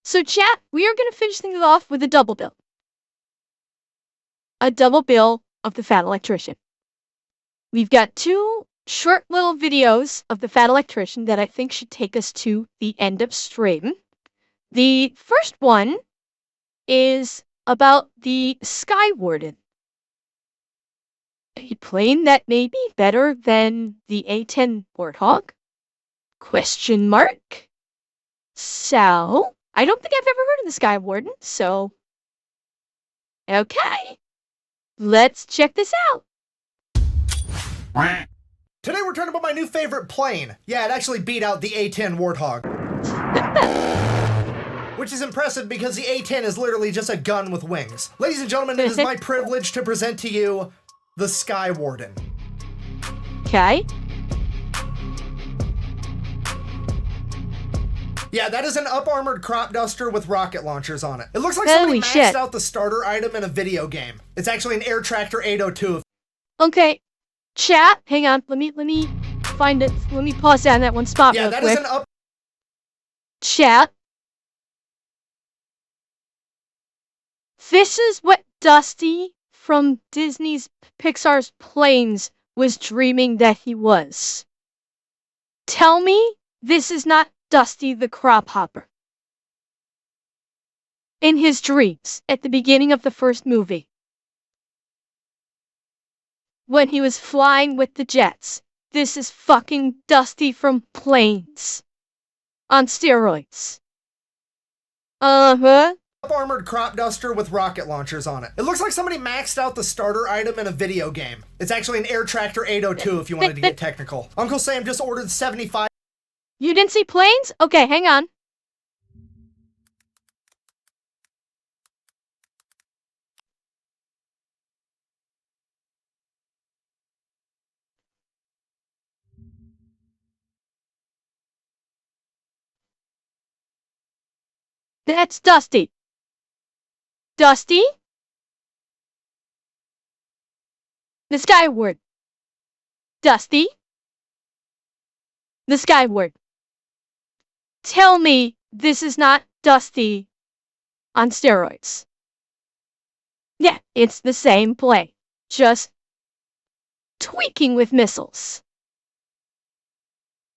So chat, we are going to finish things off with a double bill. A double bill of the Fat Electrician. We've got two short little videos of the Fat Electrician that I think should take us to the end of stream. The first one is about the Sky Warden. A plane that may be better than the A-10 Warthog? Question mark. So, I don't think I've ever heard of the Sky Warden, so... Okay. Let's check this out. Today we're talking about my new favorite plane. Yeah, it actually beat out the A-10 Warthog. Which is impressive because the A-10 is literally just a gun with wings. Ladies and gentlemen, it is my privilege to present to you the Sky Warden. Okay. Yeah, that is an up-armored crop duster with rocket launchers on it. It looks like somebody maxed out the starter item in a video game. It's actually an Air Tractor 802. Okay. Chat, hang on. Let me find it. Let me pause down that one spot real quick. Yeah, that is an up... Chat. This is what Dusty from Disney's PIXAR's Planes was dreaming that he was. Tell me this is not Dusty the Crop Hopper. In his dreams, at the beginning of the first movie. When he was flying with the jets. This is fucking Dusty from Planes. On steroids. Uh-huh. Up-armored crop duster with rocket launchers on it. It looks like somebody maxed out the starter item in a video game. It's actually an Air Tractor 802 if you wanted to get technical. Uncle Sam just ordered 75... You didn't see planes? Okay, hang on. That's Dusty. Dusty? The Sky Warden. Dusty? The Sky Warden. Tell me this is not Dusty on steroids. Yeah, it's the same play, just tweaking with missiles.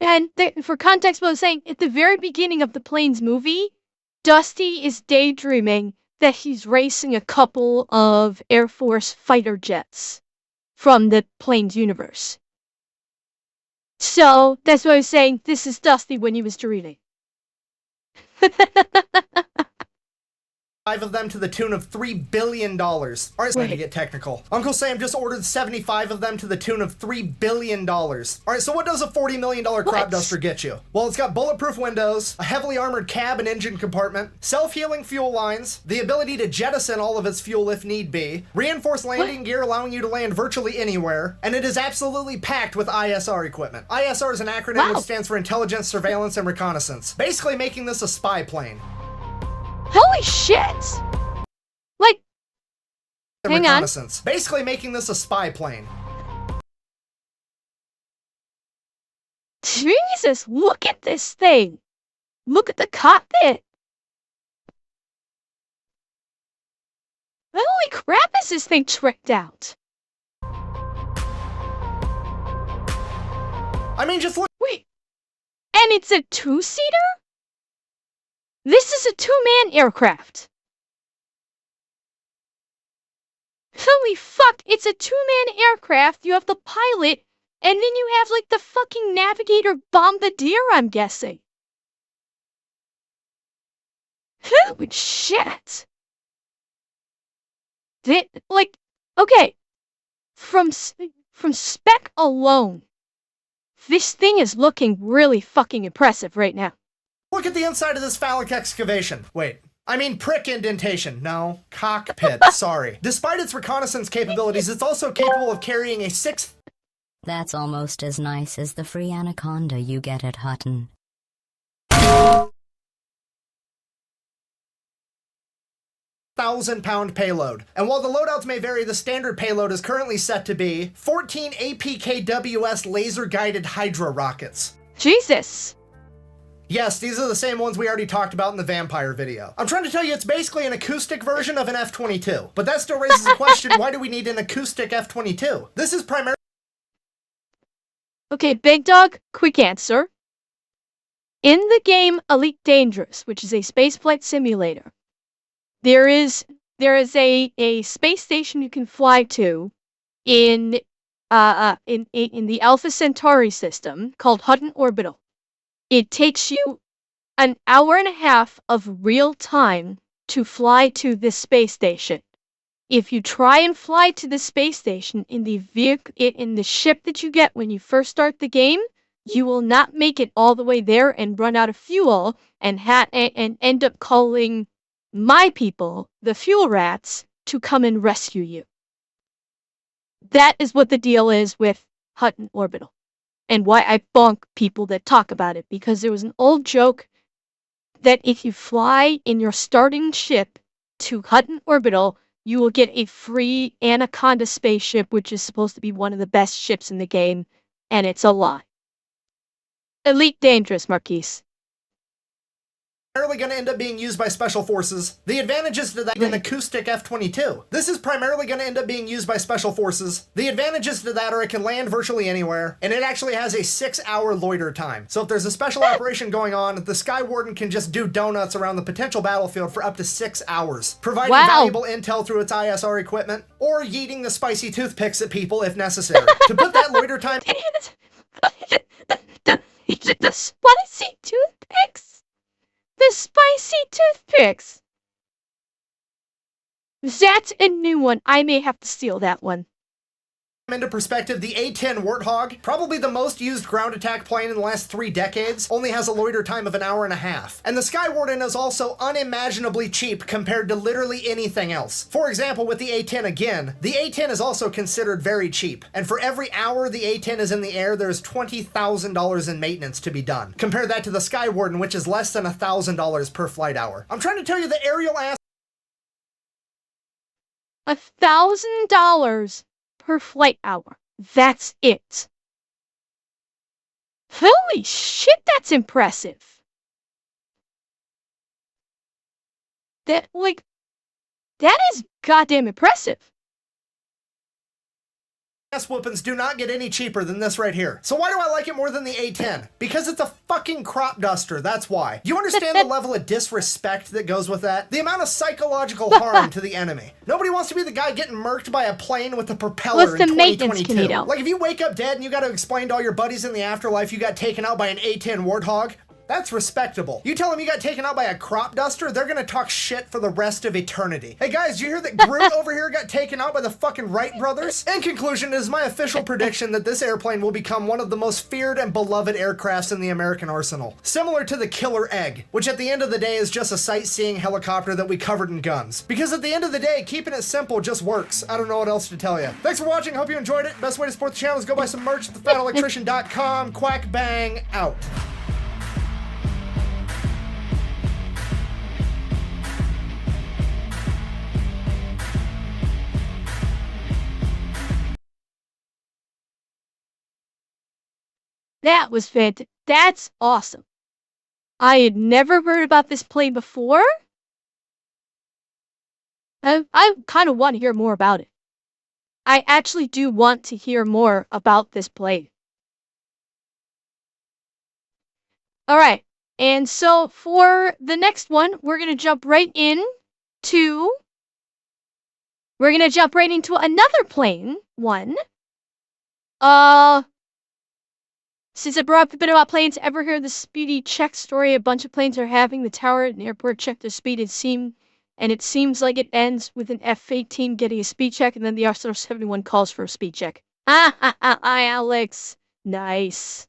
And for context, what I was saying, at the very beginning of the Planes movie, Dusty is daydreaming that he's racing a couple of Air Force fighter jets from the Planes universe. So, that's what I was saying, this is Dusty when he was dreaming. Five of them to the tune of $3 billion. Alright, to get technical. Uncle Sam just ordered 75 of them to the tune of $3 billion. Alright, so what does a $40 million crop duster get you? Well, it's got bulletproof windows, a heavily armored cab and engine compartment, self-healing fuel lines, the ability to jettison all of its fuel if need be, reinforced landing gear allowing you to land virtually anywhere, and it is absolutely packed with ISR equipment. ISR is an acronym which stands for Intelligence, Surveillance, and Reconnaissance, basically making this a spy plane. Holy shit! Like, hang on. Basically making this a spy plane. Jesus, look at this thing! Look at the cockpit! Holy crap, is this thing tricked out? I mean, just look. Wait, and it's a two-seater? This is a two-man aircraft. Holy fuck, it's a two-man aircraft, you have the pilot, and then you have like the fucking navigator bombardier, I'm guessing. Holy shit. Like, okay, from spec alone, this thing is looking really fucking impressive right now. Look at the inside of this phallic excavation. Wait, I mean prick indentation. No, cockpit, sorry. Despite its reconnaissance capabilities, it's also capable of carrying a 6... That's almost as nice as the free anaconda you get at Hutton. 1,000-pound payload. And while the loadouts may vary, the standard payload is currently set to be 14 APKWS laser-guided Hydra rockets. Jesus. Yes, these are the same ones we already talked about in the vampire video. I'm trying to tell you it's basically an acoustic version of an F-22. But that still raises the question, why do we need an acoustic F-22? This is primarily... Okay, Big Dog, quick answer. In the game Elite Dangerous, which is a spaceflight simulator, there is a space station you can fly to in the Alpha Centauri system called Hutton Orbital. It takes you an hour and a half of real time to fly to this space station. If you try and fly to the space station in the ship that you get when you first start the game, you will not make it all the way there and run out of fuel and end up calling my people, the fuel rats, to come and rescue you. That is what the deal is with Hutton Orbital. And why I bonk people that talk about it, because there was an old joke that if you fly in your starting ship to Hutton Orbital, you will get a free Anaconda spaceship, which is supposed to be one of the best ships in the game, and it's a lie. Elite Dangerous, Marquise. Primarily going to end up being used by special forces. The advantages to that an acoustic F-22. This is primarily going to end up being used by special forces. The advantages to that are it can land virtually anywhere, and it actually has a 6-hour loiter time. So if there's a special operation going on, the Sky Warden can just do donuts around the potential battlefield for up to 6 hours, providing valuable intel through its ISR equipment, or yeeting the spicy toothpicks at people if necessary. To put that loiter time... The spicy toothpicks? The spicy toothpicks! That's a new one. I may have to steal that one. Into perspective, the A-10 Warthog, probably the most used ground attack plane in the last 3 decades, only has a loiter time of an hour and a half. And the Sky Warden is also unimaginably cheap compared to literally anything else. For example, with the A-10 again, the A-10 is also considered very cheap. And for every hour the A-10 is in the air, there's $20,000 in maintenance to be done. Compare that to the Sky Warden, which is less than $1,000 per flight hour. I'm trying to tell you the aerial $1,000 per flight hour. That's it. Holy shit, that's impressive. That is goddamn impressive. ass whoopings do not get any cheaper than this right here. So why do I like it more than the A-10? Because it's a fucking crop duster, that's why. You understand the level of disrespect that goes with that? The amount of psychological harm to the enemy. Nobody wants to be the guy getting murked by a plane with a propeller in 2022. Like if you wake up dead and you gotta explain to all your buddies in the afterlife you got taken out by an A-10 Warthog, that's respectable. You tell them you got taken out by a crop duster, they're gonna talk shit for the rest of eternity. Hey guys, you hear that Groot over here got taken out by the fucking Wright brothers? In conclusion, it is my official prediction that this airplane will become one of the most feared and beloved aircrafts in the American arsenal. Similar to the Killer Egg, which at the end of the day is just a sightseeing helicopter that we covered in guns. Because at the end of the day, keeping it simple just works. I don't know what else to tell you. Thanks for watching, hope you enjoyed it. Best way to support the channel is go buy some merch at thefatelectrician.com. Quack bang out. That was fantastic. That's awesome. I had never heard about this play before. I kind of want to hear more about it. I actually do want to hear more about this play. Alright, and so for the next one, we're going to jump right into... We're going to jump right into another plane one. Since I brought up a bit about planes, ever hear the speedy check story? A bunch of planes are having the tower at an airport check their speed. It seems like it ends with an F-18 getting a speed check, and then the R-71 calls for a speed check. Hi, Alex. Nice.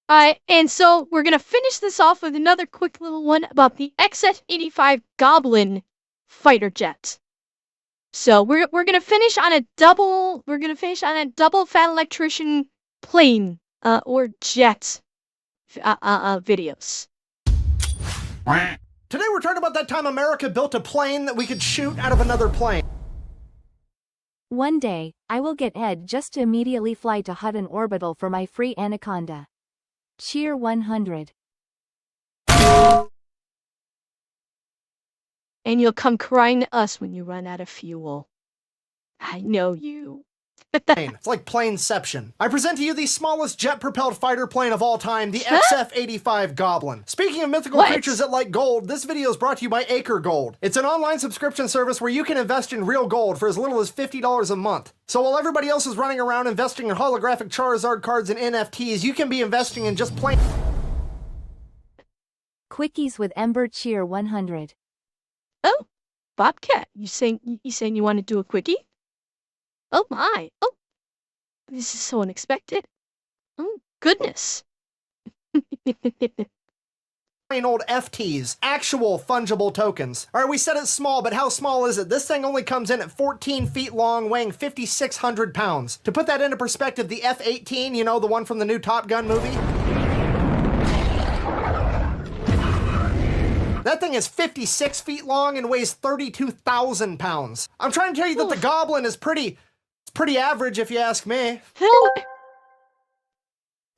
And so we're gonna finish this off with another quick little one about the XF-85 Goblin fighter jet. So we're gonna finish on a double Fat Electrician plane or jet videos. Today we're talking about that time America built a plane that we could shoot out of another plane. One day, I will get Ed just to immediately fly to Hut and Orbital for my free Anaconda. Cheer 100. And you'll come crying to us when you run out of fuel. I know you. It's like planeception. I present to you the smallest jet-propelled fighter plane of all time, the XF-85 Goblin. Speaking of mythical creatures that like gold, this video is brought to you by Acre Gold. It's an online subscription service where you can invest in real gold for as little as $50 a month. So while everybody else is running around investing in holographic Charizard cards and NFTs, you can be investing in just plain Quickies with Ember Cheer 100. Oh, Bobcat, you saying you want to do a quickie? Oh my! Oh, this is so unexpected. Oh goodness! plain old FTs, actual fungible tokens. All right, we said it's small, but how small is it? This thing only comes in at 14 feet long, weighing 5,600 pounds. To put that into perspective, the F-18, you know, the one from the new Top Gun movie? That thing is 56 feet long and weighs 32,000 pounds. I'm trying to tell you that the Goblin is pretty average if you ask me.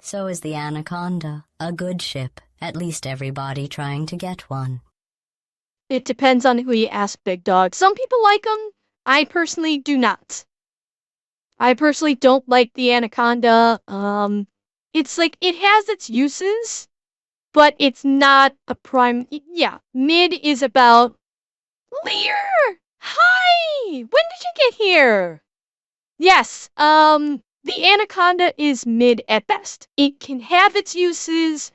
So is the Anaconda, a good ship. At least everybody trying to get one. It depends on who you ask, Big Dog. Some people like them. I personally do not. I personally don't like the Anaconda. It's like, it has its uses, but it's not a prime. Yeah, mid is about Lear. Hi, when did you get here? Yes, the Anaconda is mid at best. It can have its uses,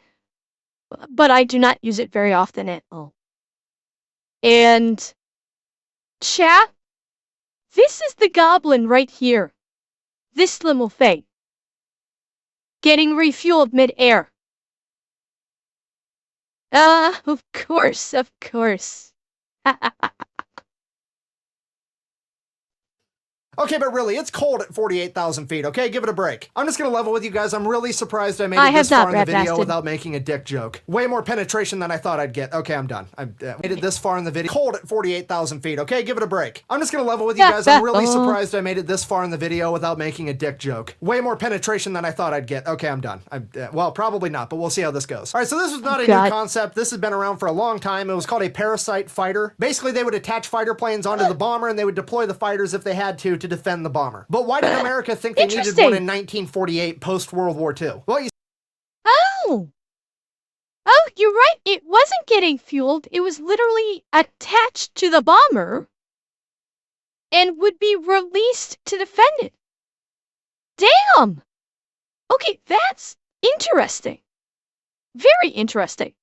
but I do not use it very often at all. And chat, this is the Goblin right here. This little thing. Getting refueled mid-air. Of course, of course. Okay, but really, it's cold at 48,000 feet, okay? Give it a break. I'm just gonna level with you guys. I'm really surprised I made it this far in the video without making a dick joke. Way more penetration than I thought I'd get. Okay, I'm done. I made it this far in the video. Cold at 48,000 feet, okay? Give it a break. I'm just gonna level with you guys. I'm really surprised I made it this far in the video without making a dick joke. Way more penetration than I thought I'd get. Okay, I'm done. Well, probably not, but we'll see how this goes. All right, so this was not a new concept. This has been around for a long time. It was called a parasite fighter. Basically, they would attach fighter planes onto the bomber, and they would deploy the fighters if they had to defend the bomber. But why did America think they needed one in 1948 post-World War II? Well, Oh, you're right. It wasn't getting fueled. It was literally attached to the bomber and would be released to defend it. Damn! Okay, that's interesting. Very interesting.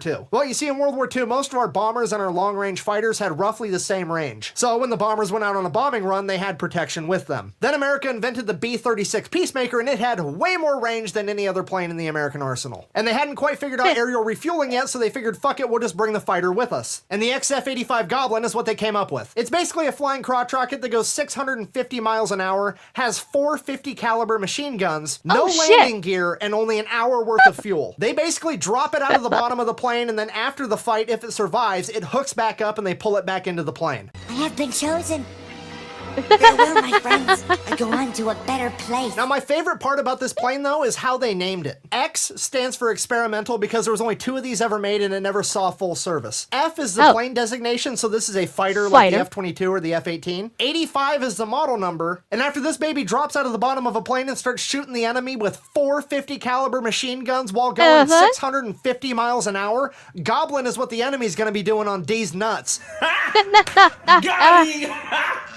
II. Well, you see, in World War II, most of our bombers and our long-range fighters had roughly the same range. So when the bombers went out on a bombing run, they had protection with them. Then America invented the B-36 Peacemaker, and it had way more range than any other plane in the American arsenal. And they hadn't quite figured out aerial refueling yet, so they figured, fuck it, we'll just bring the fighter with us. And the XF-85 Goblin is what they came up with. It's basically a flying crotch rocket that goes 650 miles an hour, has 450 caliber machine guns, no landing gear, and only an hour worth of fuel. They basically drop it out of the bottom of the plane, and then after the fight, if it survives, it hooks back up and they pull it back into the plane. I have been chosen. Farewell, my friends. I go on to a better place. Now, my favorite part about this plane, though, is how they named it. X stands for experimental because there was only 2 of these ever made and it never saw full service. F is the plane designation, so this is a fighter like the F-22 or the F-18. 85 is the model number, and after this baby drops out of the bottom of a plane and starts shooting the enemy with 450 caliber machine guns while going 650 miles an hour, Goblin is what the enemy's gonna be doing on D's nuts.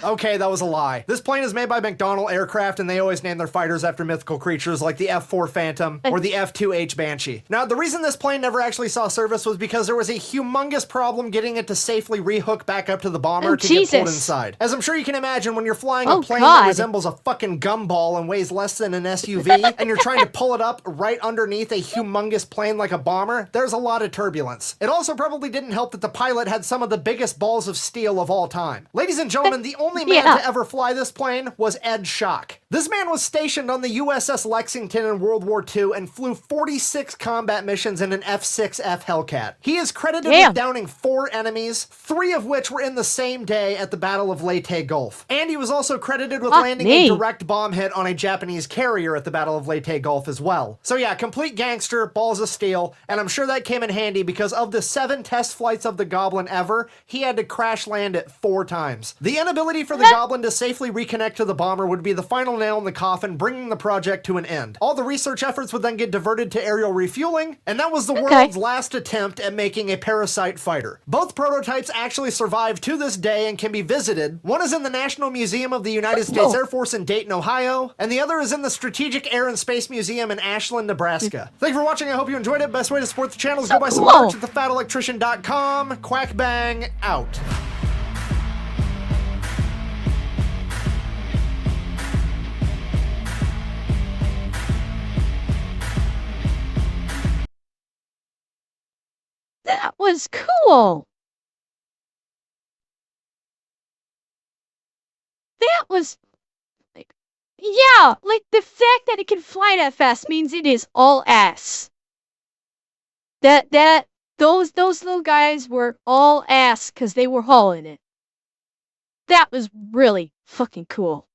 Okay, that was a lie. This plane is made by McDonnell Aircraft, and they always name their fighters after mythical creatures like the F-4 Phantom or the F-2H Banshee. Now, the reason this plane never actually saw service was because there was a humongous problem getting it to safely rehook back up to the bomber to get pulled inside. As I'm sure you can imagine, when you're flying a plane that resembles a fucking gumball and weighs less than an SUV, and you're trying to pull it up right underneath a humongous plane like a bomber, there's a lot of turbulence. It also probably didn't help that the pilot had some of the biggest balls of steel of all time. Ladies and gentlemen, the only only man to ever fly this plane was Ed Schock. This man was stationed on the USS Lexington in World War II and flew 46 combat missions in an F-6F Hellcat. He is credited with downing 4 enemies, 3 of which were in the same day at the Battle of Leyte Gulf. And he was also credited with landing a direct bomb hit on a Japanese carrier at the Battle of Leyte Gulf as well. So yeah, complete gangster, balls of steel, and I'm sure that came in handy because of the 7 test flights of the Goblin ever, he had to crash land it 4 times. The inability for the Goblin to safely reconnect to the bomber would be the final nail in the coffin, bringing the project to an end. All the research efforts would then get diverted to aerial refueling, and that was the world's last attempt at making a parasite fighter. Both prototypes actually survive to this day and can be visited. One is in the National Museum of the United States Air Force in Dayton, Ohio, and the other is in the Strategic Air and Space Museum in Ashland, Nebraska. Thank you for watching. I hope you enjoyed it. Best way to support the channel is go buy some merch at thefatelectrician.com. Quack bang out. That was cool. That was, like, yeah, like the fact that it can fly that fast means it is all ass. Those little guys were all ass because they were hauling it. That was really fucking cool.